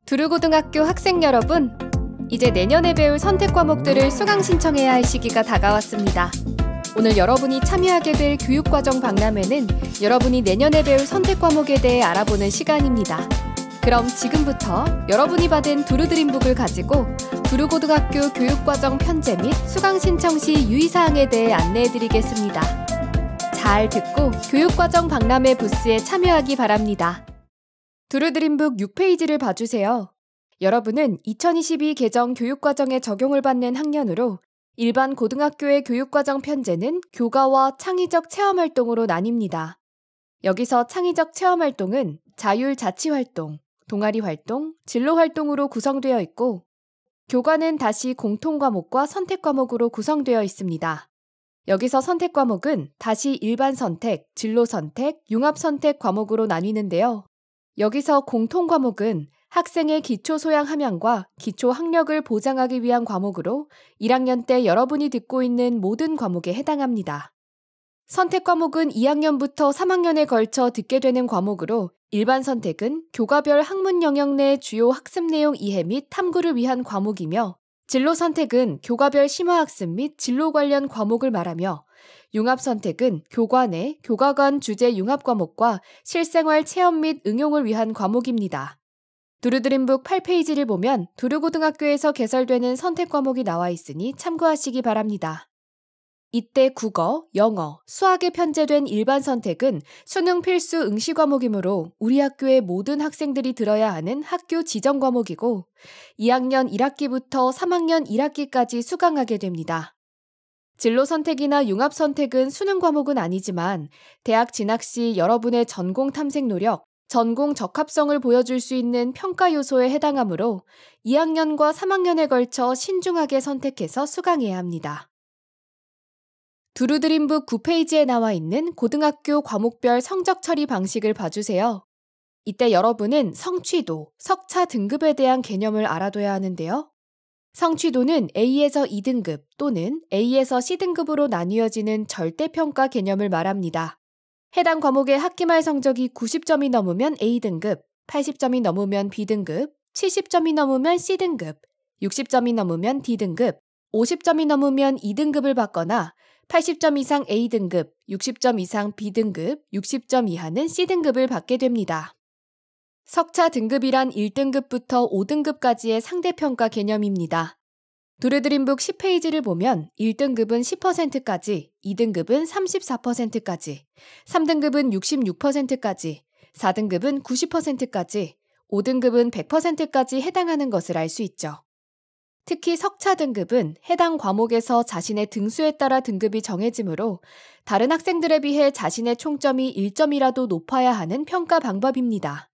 두루고등학교 학생 여러분, 이제 내년에 배울 선택 과목들을 수강 신청해야 할 시기가 다가왔습니다. 오늘 여러분이 참여하게 될 교육과정 박람회는 여러분이 내년에 배울 선택 과목에 대해 알아보는 시간입니다. 그럼 지금부터 여러분이 받은 두루드림북을 가지고 두루고등학교 교육과정 편제 및 수강 신청 시 유의사항에 대해 안내해드리겠습니다. 잘 듣고 교육과정 박람회 부스에 참여하기 바랍니다. 두루드림북 6페이지를 봐주세요. 여러분은 2022 개정 교육과정에 적용을 받는 학년으로 일반 고등학교의 교육과정 편제는 교과와 창의적 체험활동으로 나뉩니다. 여기서 창의적 체험활동은 자율자치활동, 동아리활동, 진로활동으로 구성되어 있고 교과는 다시 공통과목과 선택과목으로 구성되어 있습니다. 여기서 선택과목은 다시 일반선택, 진로선택, 융합선택 과목으로 나뉘는데요. 여기서 공통과목은 학생의 기초소양 함양과 기초학력을 보장하기 위한 과목으로 1학년 때 여러분이 듣고 있는 모든 과목에 해당합니다. 선택과목은 2학년부터 3학년에 걸쳐 듣게 되는 과목으로 일반 선택은 교과별 학문 영역 내 주요 학습 내용 이해 및 탐구를 위한 과목이며 진로 선택은 교과별 심화학습 및 진로 관련 과목을 말하며 융합선택은 교과 내 교과 간 주제 융합 과목과 실생활 체험 및 응용을 위한 과목입니다. 두루드림북 8페이지를 보면 두루고등학교에서 개설되는 선택 과목이 나와 있으니 참고하시기 바랍니다. 이때 국어, 영어, 수학에 편제된 일반 선택은 수능 필수 응시 과목이므로 우리 학교의 모든 학생들이 들어야 하는 학교 지정 과목이고 2학년 1학기부터 3학년 1학기까지 수강하게 됩니다. 진로 선택이나 융합 선택은 수능 과목은 아니지만 대학 진학 시 여러분의 전공 탐색 노력, 전공 적합성을 보여줄 수 있는 평가 요소에 해당하므로 2학년과 3학년에 걸쳐 신중하게 선택해서 수강해야 합니다. 두루드림북 9페이지에 나와 있는 고등학교 과목별 성적 처리 방식을 봐주세요. 이때 여러분은 성취도, 석차 등급에 대한 개념을 알아둬야 하는데요. 성취도는 A에서 2등급 또는 A에서 C등급으로 나뉘어지는 절대평가 개념을 말합니다. 해당 과목의 학기말 성적이 90점이 넘으면 A등급, 80점이 넘으면 B등급, 70점이 넘으면 C등급, 60점이 넘으면 D등급, 50점이 넘으면 2등급을 받거나 80점 이상 A등급, 60점 이상 B등급, 60점 이하는 C등급을 받게 됩니다. 석차 등급이란 1등급부터 5등급까지의 상대평가 개념입니다. 두루드림북 10페이지를 보면 1등급은 10%까지, 2등급은 34%까지, 3등급은 66%까지, 4등급은 90%까지, 5등급은 100%까지 해당하는 것을 알 수 있죠. 특히 석차 등급은 해당 과목에서 자신의 등수에 따라 등급이 정해지므로 다른 학생들에 비해 자신의 총점이 1점이라도 높아야 하는 평가 방법입니다.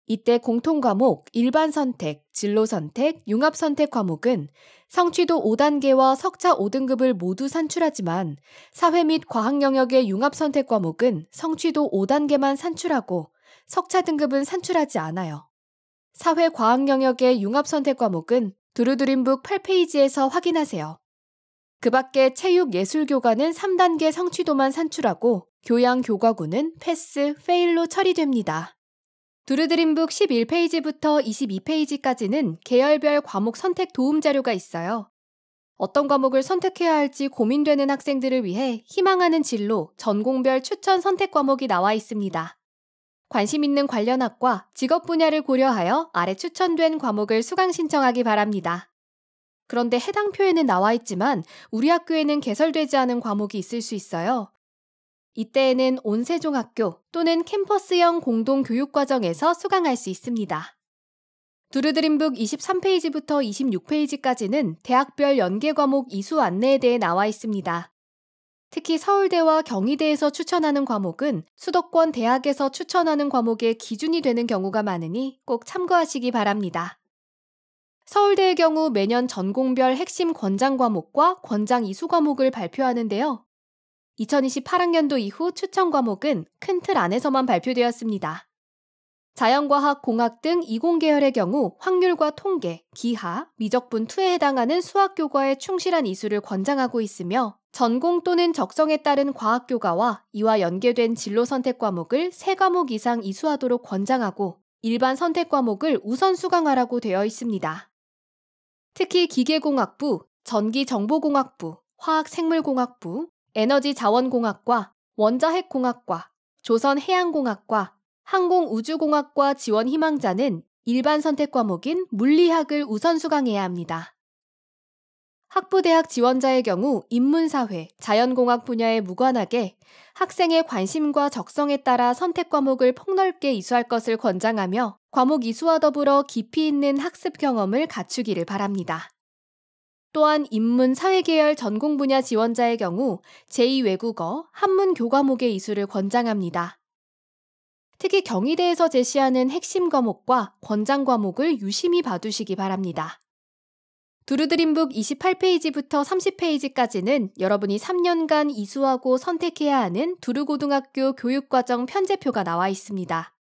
이때 공통과목, 일반선택, 진로선택, 융합선택 과목은 성취도 5단계와 석차 5등급을 모두 산출하지만 사회 및 과학 영역의 융합선택 과목은 성취도 5단계만 산출하고 석차 등급은 산출하지 않아요. 사회 과학 영역의 융합선택 과목은 두루드림북 8페이지에서 확인하세요. 그 밖에 체육 예술교과는 3단계 성취도만 산출하고 교양 교과고는 패스, 페일로 처리됩니다. 두루드림북 11페이지부터 22페이지까지는 계열별 과목 선택 도움 자료가 있어요. 어떤 과목을 선택해야 할지 고민되는 학생들을 위해 희망하는 진로, 전공별 추천 선택 과목이 나와 있습니다. 관심 있는 관련 학과, 직업 분야를 고려하여 아래 추천된 과목을 수강 신청하기 바랍니다. 그런데 해당 표에는 나와 있지만 우리 학교에는 개설되지 않은 과목이 있을 수 있어요. 이때에는 온세종학교 또는 캠퍼스형 공동교육과정에서 수강할 수 있습니다. 두루드림북 23페이지부터 26페이지까지는 대학별 연계 과목 이수 안내에 대해 나와 있습니다. 특히 서울대와 경희대에서 추천하는 과목은 수도권 대학에서 추천하는 과목의 기준이 되는 경우가 많으니 꼭 참고하시기 바랍니다. 서울대의 경우 매년 전공별 핵심 권장 과목과 권장 이수 과목을 발표하는데요. 2028학년도 이후 추천 과목은 큰 틀 안에서만 발표되었습니다. 자연과학, 공학 등 이공계열의 경우 확률과 통계, 기하, 미적분 2에 해당하는 수학교과에 충실한 이수를 권장하고 있으며 전공 또는 적성에 따른 과학교과와 이와 연계된 진로 선택 과목을 3과목 이상 이수하도록 권장하고 일반 선택 과목을 우선 수강하라고 되어 있습니다. 특히 기계공학부, 전기정보공학부, 화학생물공학부, 에너지자원공학과, 원자핵공학과, 조선해양공학과, 항공우주공학과 지원 희망자는 일반 선택 과목인 물리학을 우선 수강해야 합니다. 학부대학 지원자의 경우 인문사회, 자연공학 분야에 무관하게 학생의 관심과 적성에 따라 선택 과목을 폭넓게 이수할 것을 권장하며 과목 이수와 더불어 깊이 있는 학습 경험을 갖추기를 바랍니다. 또한 인문 사회계열 전공 분야 지원자의 경우 제2외국어, 한문 교과목의 이수를 권장합니다. 특히 경희대에서 제시하는 핵심 과목과 권장 과목을 유심히 봐두시기 바랍니다. 두루드림북 28페이지부터 30페이지까지는 여러분이 3년간 이수하고 선택해야 하는 두루고등학교 교육과정 편제표가 나와 있습니다.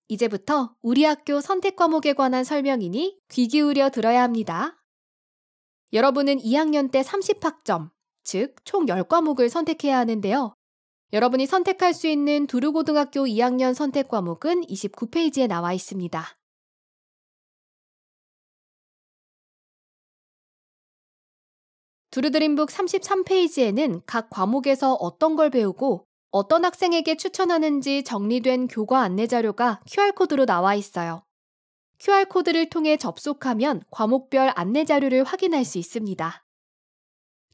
이제부터 우리 학교 선택 과목에 관한 설명이니 귀 기울여 들어야 합니다. 여러분은 2학년 때 30학점, 즉 총 10과목을 선택해야 하는데요. 여러분이 선택할 수 있는 두루고등학교 2학년 선택 과목은 29페이지에 나와 있습니다. 두루드림북 33페이지에는 각 과목에서 어떤 걸 배우고 어떤 학생에게 추천하는지 정리된 교과 안내 자료가 QR코드로 나와 있어요. QR코드를 통해 접속하면 과목별 안내 자료를 확인할 수 있습니다.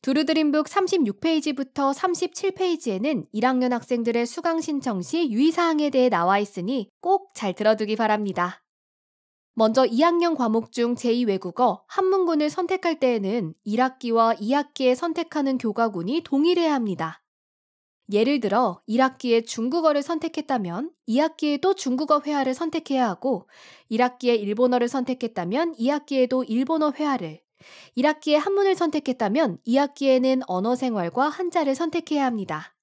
두루드림북 36페이지부터 37페이지에는 1학년 학생들의 수강 신청 시 유의사항에 대해 나와 있으니 꼭 잘 들어두기 바랍니다. 먼저 2학년 과목 중 제2외국어, 한문군을 선택할 때에는 1학기와 2학기에 선택하는 교과군이 동일해야 합니다. 예를 들어 1학기에 중국어를 선택했다면 2학기에도 중국어 회화를 선택해야 하고 1학기에 일본어를 선택했다면 2학기에도 일본어 회화를, 1학기에 한문을 선택했다면 2학기에는 언어생활과 한자를 선택해야 합니다.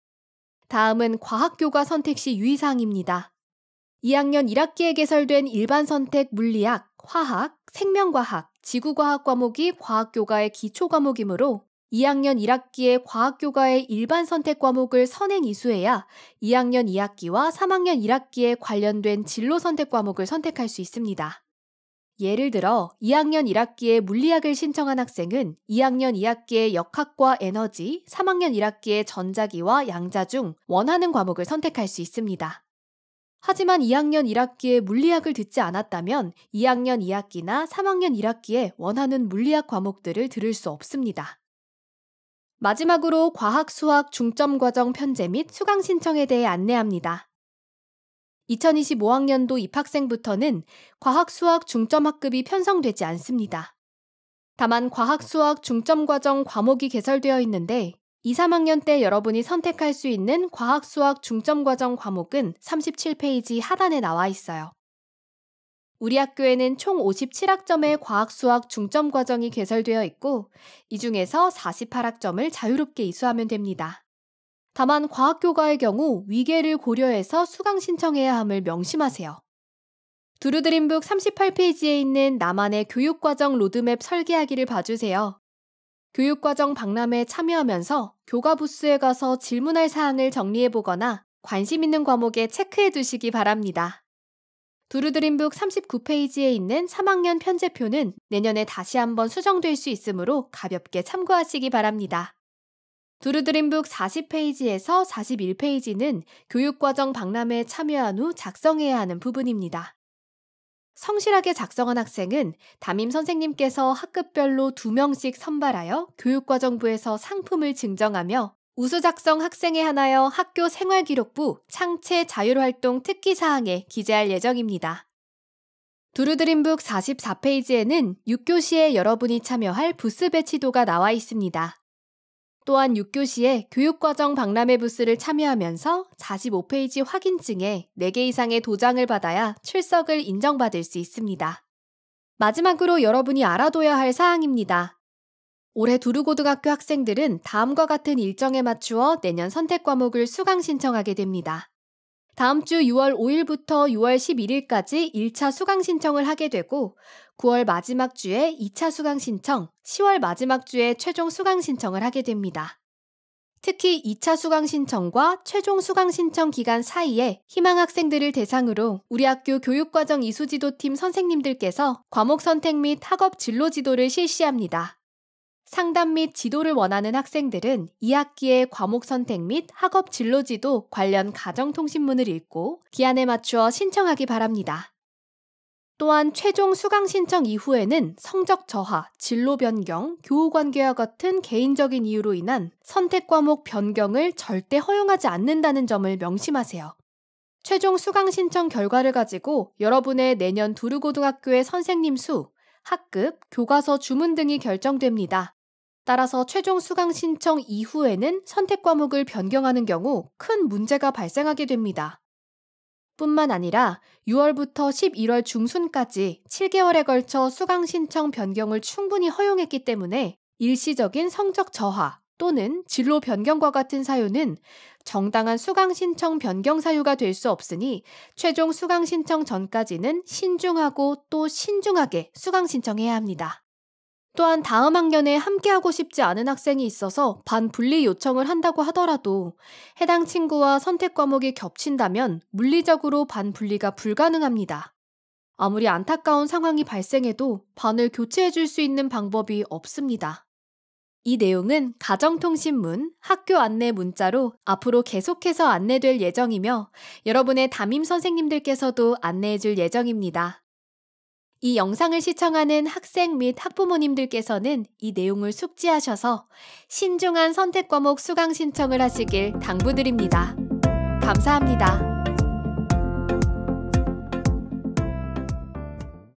다음은 과학교과 선택 시 유의사항입니다. 2학년 1학기에 개설된 일반 선택 물리학, 화학, 생명과학, 지구과학 과목이 과학교과의 기초 과목이므로 2학년 1학기에 과학교과의 일반 선택 과목을 선행 이수해야 2학년 2학기와 3학년 1학기에 관련된 진로 선택 과목을 선택할 수 있습니다. 예를 들어 2학년 1학기에 물리학을 신청한 학생은 2학년 2학기에 역학과 에너지, 3학년 1학기에 전자기와 양자 중 원하는 과목을 선택할 수 있습니다. 하지만 2학년 1학기에 물리학을 듣지 않았다면 2학년 2학기나 3학년 1학기에 원하는 물리학 과목들을 들을 수 없습니다. 마지막으로 과학, 수학 중점 과정 편제 및 수강 신청에 대해 안내합니다. 2025학년도 입학생부터는 과학, 수학 중점 학급이 편성되지 않습니다. 다만 과학, 수학 중점 과정 과목이 개설되어 있는데 2, 3학년 때 여러분이 선택할 수 있는 과학, 수학 중점 과정 과목은 37페이지 하단에 나와 있어요. 우리 학교에는 총 57학점의 과학, 수학 중점 과정이 개설되어 있고 이 중에서 48학점을 자유롭게 이수하면 됩니다. 다만 과학교과의 경우 위계를 고려해서 수강 신청해야 함을 명심하세요. 두루드림북 38페이지에 있는 나만의 교육과정 로드맵 설계하기를 봐주세요. 교육과정 박람회에 참여하면서 교과 부스에 가서 질문할 사항을 정리해보거나 관심 있는 과목에 체크해 두시기 바랍니다. 두루드림북 39페이지에 있는 3학년 편제표는 내년에 다시 한번 수정될 수 있으므로 가볍게 참고하시기 바랍니다. 두루드림북 40페이지에서 41페이지는 교육과정 박람회에 참여한 후 작성해야 하는 부분입니다. 성실하게 작성한 학생은 담임 선생님께서 학급별로 2명씩 선발하여 교육과정부에서 상품을 증정하며 우수 작성 학생에 한하여 학교 생활기록부 창체 자율활동 특기사항에 기재할 예정입니다. 두루드림북 44페이지에는 6교시에 여러분이 참여할 부스 배치도가 나와 있습니다. 또한 6교시에 교육과정 박람회 부스를 참여하면서 45페이지 확인증에 4개 이상의 도장을 받아야 출석을 인정받을 수 있습니다. 마지막으로 여러분이 알아둬야 할 사항입니다. 올해 두루고등학교 학생들은 다음과 같은 일정에 맞추어 내년 선택 과목을 수강 신청하게 됩니다. 다음 주 6월 5일부터 6월 11일까지 1차 수강 신청을 하게 되고 9월 마지막 주에 2차 수강 신청, 10월 마지막 주에 최종 수강 신청을 하게 됩니다. 특히 2차 수강 신청과 최종 수강 신청 기간 사이에 희망 학생들을 대상으로 우리 학교 교육과정 이수지도팀 선생님들께서 과목 선택 및 학업 진로 지도를 실시합니다. 상담 및 지도를 원하는 학생들은 2학기에 과목 선택 및 학업 진로 지도 관련 가정통신문을 읽고 기한에 맞추어 신청하기 바랍니다. 또한 최종 수강 신청 이후에는 성적 저하, 진로 변경, 교우 관계와 같은 개인적인 이유로 인한 선택 과목 변경을 절대 허용하지 않는다는 점을 명심하세요. 최종 수강 신청 결과를 가지고 여러분의 내년 두루고등학교의 선생님 수, 학급, 교과서 주문 등이 결정됩니다. 따라서 최종 수강 신청 이후에는 선택 과목을 변경하는 경우 큰 문제가 발생하게 됩니다. 뿐만 아니라 6월부터 11월 중순까지 7개월에 걸쳐 수강 신청 변경을 충분히 허용했기 때문에 일시적인 성적 저하 또는 진로 변경과 같은 사유는 정당한 수강 신청 변경 사유가 될 수 없으니 최종 수강 신청 전까지는 신중하고 또 신중하게 수강 신청해야 합니다. 또한 다음 학년에 함께하고 싶지 않은 학생이 있어서 반 분리 요청을 한다고 하더라도 해당 친구와 선택 과목이 겹친다면 물리적으로 반 분리가 불가능합니다. 아무리 안타까운 상황이 발생해도 반을 교체해 줄 수 있는 방법이 없습니다. 이 내용은 가정통신문, 학교 안내 문자로 앞으로 계속해서 안내될 예정이며 여러분의 담임 선생님들께서도 안내해 줄 예정입니다. 이 영상을 시청하는 학생 및 학부모님들께서는 이 내용을 숙지하셔서 신중한 선택 과목 수강 신청을 하시길 당부드립니다. 감사합니다.